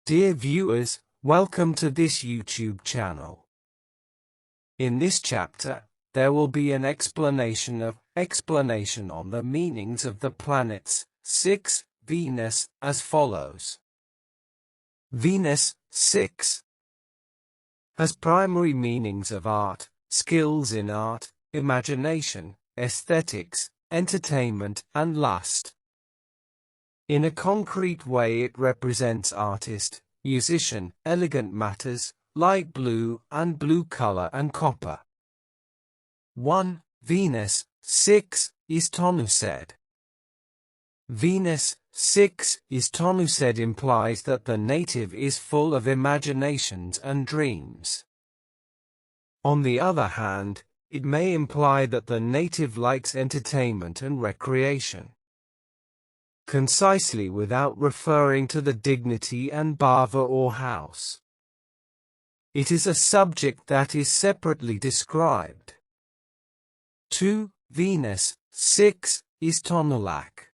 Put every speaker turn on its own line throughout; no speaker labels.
Dear viewers, welcome to this YouTube channel. In this chapter, there will be an explanation on the meanings of the planets 6, Venus, as follows. Venus, 6, has primary meanings of art, skills in art, imagination, aesthetics, entertainment, and lust. In a concrete way it represents artist, musician, elegant matters, light blue and blue color and copper. 1. Venus, 6, is Tanu-Sed. Venus, 6, is Tanu-Sed implies that the native is full of imaginations and dreams. On the other hand, it may imply that the native likes entertainment and recreation. Concisely without referring to the dignity and bhava or house. It is a subject that is separately described. 2. Venus, 6, is Tanu-Lak,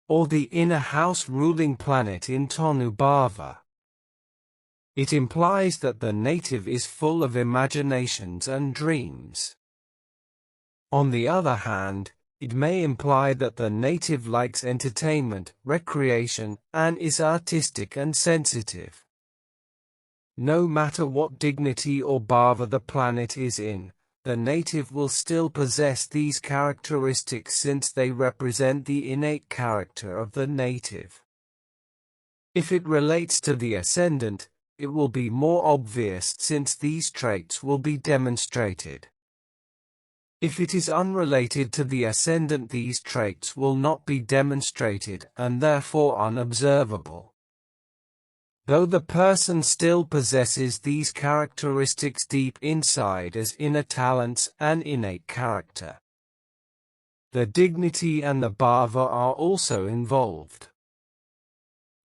or the inner house ruling planet in Tanu Bhava. It implies that the native is full of imaginations and dreams. On the other hand, it may imply that the native likes entertainment, recreation, and is artistic and sensitive. No matter what dignity or bhava the planet is in, the native will still possess these characteristics since they represent the innate character of the native. If it relates to the ascendant, it will be more obvious since these traits will be demonstrated. If it is unrelated to the ascendant, these traits will not be demonstrated and therefore unobservable. Though the person still possesses these characteristics deep inside as inner talents and innate character. The dignity and the bhava are also involved.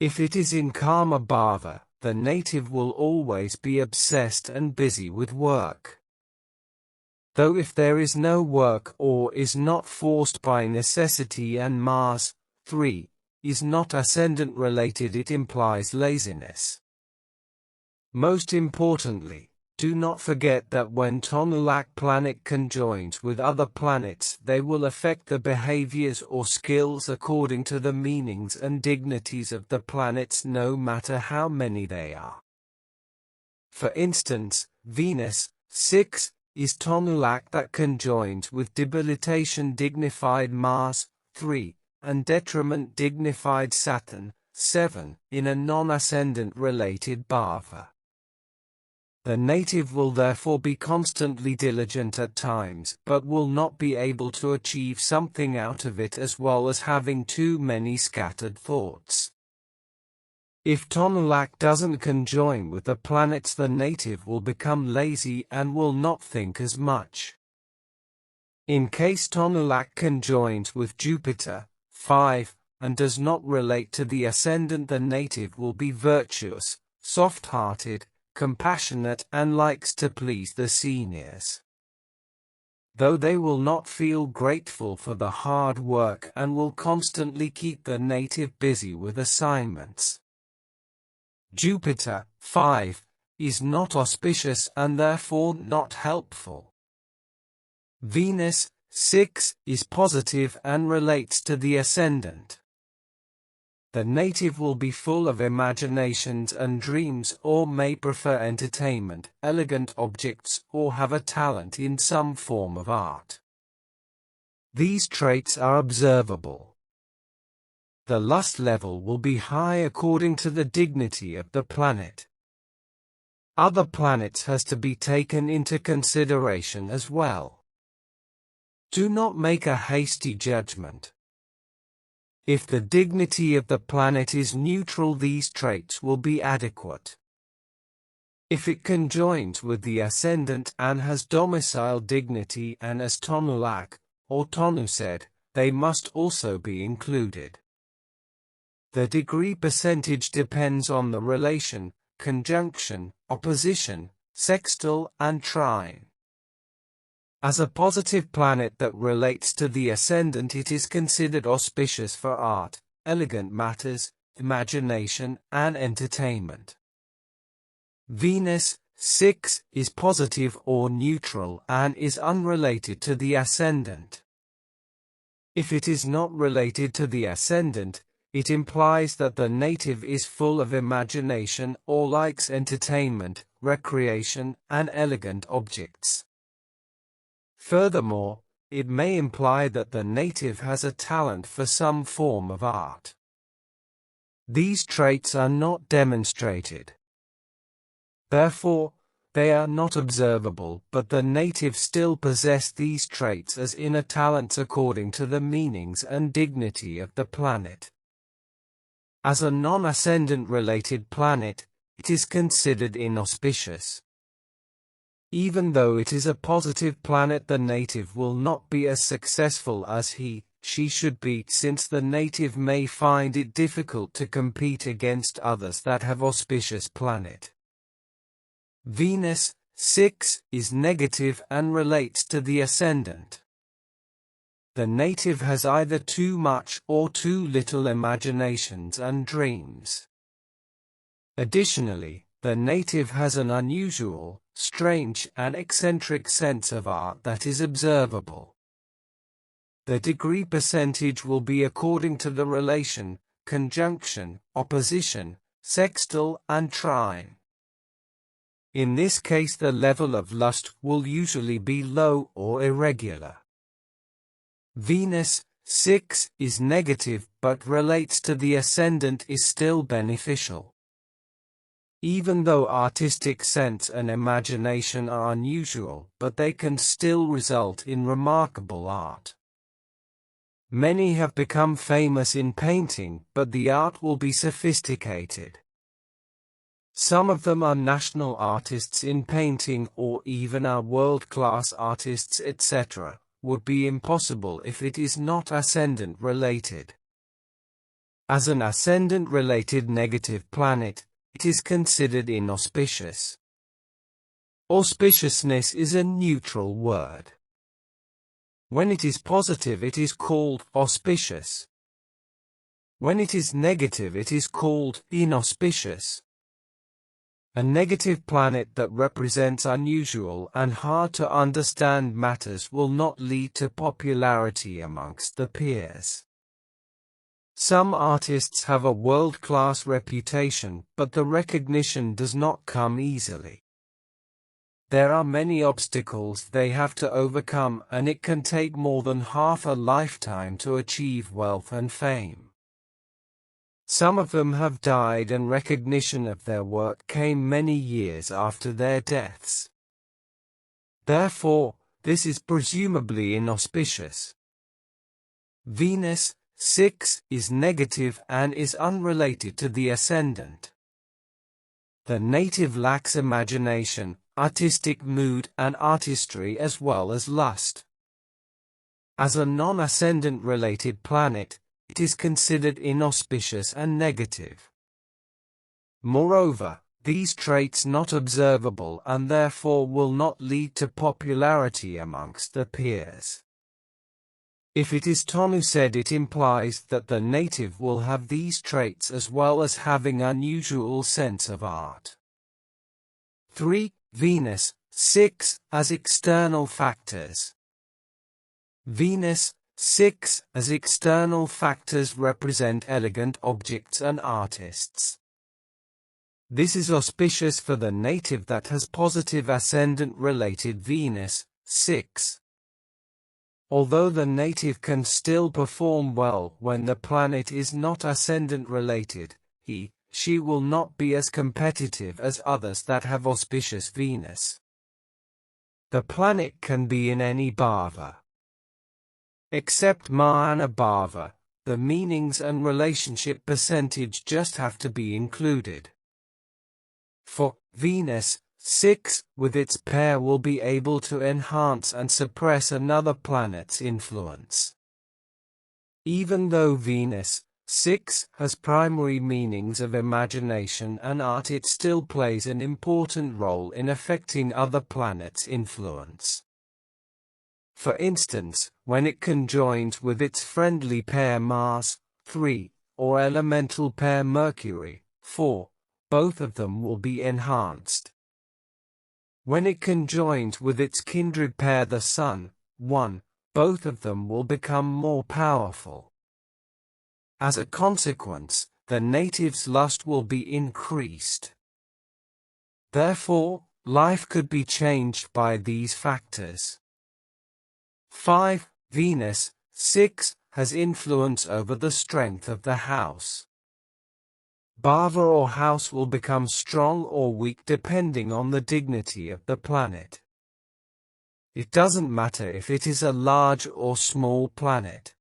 If it is in karma bhava, the native will always be obsessed and busy with work. Though if there is no work or is not forced by necessity and Mars, 3, is not ascendant related, it implies laziness. Most importantly, do not forget that when Tanu-Lak planet conjoins with other planets, they will affect the behaviors or skills according to the meanings and dignities of the planets, no matter how many they are. For instance, Venus, 6, is Tanu-Lak that conjoins with debilitation dignified Mars, 3, and detriment dignified Saturn, 7, in a non-ascendant related bhava. The native will therefore be constantly diligent at times, but will not be able to achieve something out of it, as well as having too many scattered thoughts. If Tanu-Lak doesn't conjoin with the planets, the native will become lazy and will not think as much. In case Tanu-Lak conjoins with Jupiter, 5, and does not relate to the ascendant, the native will be virtuous, soft-hearted, compassionate, and likes to please the seniors. Though they will not feel grateful for the hard work and will constantly keep the native busy with assignments. Jupiter, 5, is not auspicious and therefore not helpful. Venus, 6, is positive and relates to the ascendant. The native will be full of imaginations and dreams, or may prefer entertainment, elegant objects, or have a talent in some form of art. These traits are observable. The lust level will be high according to the dignity of the planet. Other planets has to be taken into consideration as well. Do not make a hasty judgment. If the dignity of the planet is neutral, these traits will be adequate. If it conjoins with the ascendant and has domicile dignity and as Tanu-Lak, or Tanu-Sed, they must also be included. The degree percentage depends on the relation, conjunction, opposition, sextile, and trine. As a positive planet that relates to the ascendant, it is considered auspicious for art, elegant matters, imagination and entertainment. Venus 6 is positive or neutral and is unrelated to the ascendant. If it is not related to the ascendant, it implies that the native is full of imagination or likes entertainment, recreation, and elegant objects. Furthermore, it may imply that the native has a talent for some form of art. These traits are not demonstrated. Therefore, they are not observable, but the native still possess these traits as inner talents according to the meanings and dignity of the planet. As a non-ascendant related planet, it is considered inauspicious. Even though it is a positive planet, the native will not be as successful as she should be, since the native may find it difficult to compete against others that have auspicious planet. Venus 6 is negative and relates to the ascendant. The native has either too much or too little imaginations and dreams. Additionally, the native has an unusual, strange, and eccentric sense of art that is observable. The degree percentage will be according to the relation, conjunction, opposition, sextile, and trine. In this case, the level of lust will usually be low or irregular. Venus 6 is negative but relates to the ascendant is still beneficial. Even though artistic sense and imagination are unusual, but they can still result in remarkable art. Many have become famous in painting, but the art will be sophisticated. Some of them are national artists in painting or even are world-class artists, etc. Would be impossible if it is not ascendant related. As an ascendant related negative planet, it is considered inauspicious. Auspiciousness is a neutral word. When it is positive, it is called auspicious. When it is negative, it is called inauspicious. A negative planet that represents unusual and hard to understand matters will not lead to popularity amongst the peers. Some artists have a world-class reputation, but the recognition does not come easily. There are many obstacles they have to overcome, and it can take more than half a lifetime to achieve wealth and fame. Some of them have died, and recognition of their work came many years after their deaths. Therefore, this is presumably inauspicious. Venus 6 is negative and is unrelated to the ascendant. The native lacks imagination, artistic mood, and artistry as well as lust. As a non-ascendant related planet, it is considered inauspicious and negative. Moreover, these traits not observable and therefore will not lead to popularity amongst the peers. If it is Tanu-Sed, it implies that the native will have these traits as well as having unusual sense of art. 3. Venus 6 as external factors. Venus 6 as external factors represent elegant objects and artists. This is auspicious for the native that has positive ascendant related Venus 6. Although the native can still perform well when the planet is not ascendant related, she will not be as competitive as others that have auspicious Venus. The planet can be in any bhava. Except Mahana bhava, the meanings and relationship percentage just have to be included. For Venus 6 with its pair will be able to enhance and suppress another planet's influence. Even though Venus 6 has primary meanings of imagination and art, it still plays an important role in affecting other planets' influence. For instance, when it conjoins with its friendly pair Mars 3, or elemental pair Mercury, 4, both of them will be enhanced. When it conjoins with its kindred pair the Sun, 1, both of them will become more powerful. As a consequence, the native's lust will be increased. Therefore, life could be changed by these factors. 5. Venus, 6, has influence over the strength of the house. Bhava or house will become strong or weak depending on the dignity of the planet. It doesn't matter if it is a large or small planet.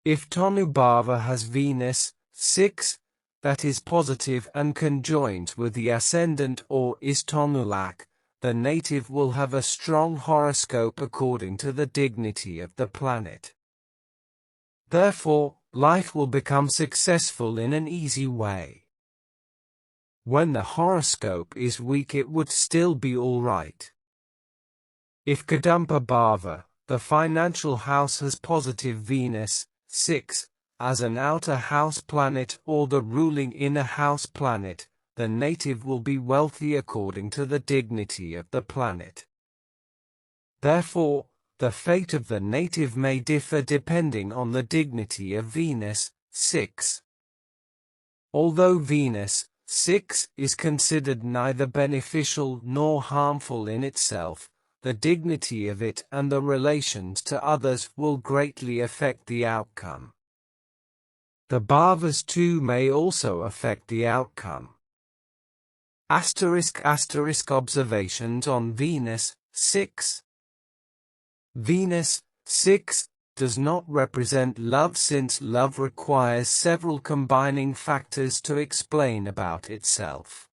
If Tanu Bhava has Venus, 6, that is positive and conjoins with the ascendant or is Tanu-Lak, the native will have a strong horoscope according to the dignity of the planet. Therefore, life will become successful in an easy way. When the horoscope is weak, it would still be alright. If Kadampa Bhava, the financial house, has positive Venus, 6, as an outer house planet or the ruling inner house planet, the native will be wealthy according to the dignity of the planet. Therefore, the fate of the native may differ depending on the dignity of Venus, 6. Although Venus, 6, is considered neither beneficial nor harmful in itself, the dignity of it and the relations to others will greatly affect the outcome. The bhavas too may also affect the outcome. Observations on Venus, 6. Venus, 6, does not represent love since love requires several combining factors to explain about itself.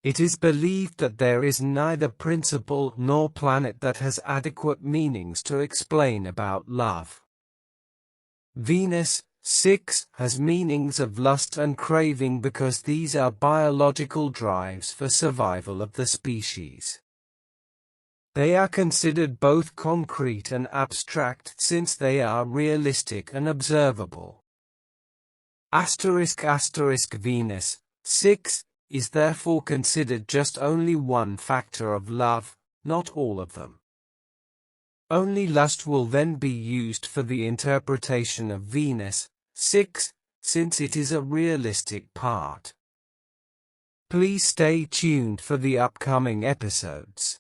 It is believed that there is neither principle nor planet that has adequate meanings to explain about love. Venus, 6, has meanings of lust and craving because these are biological drives for survival of the species. They are considered both concrete and abstract since they are realistic and observable. Venus, 6, is therefore considered just only one factor of love, not all of them. Only lust will then be used for the interpretation of Venus, 6, since it is a realistic part. Please stay tuned for the upcoming episodes.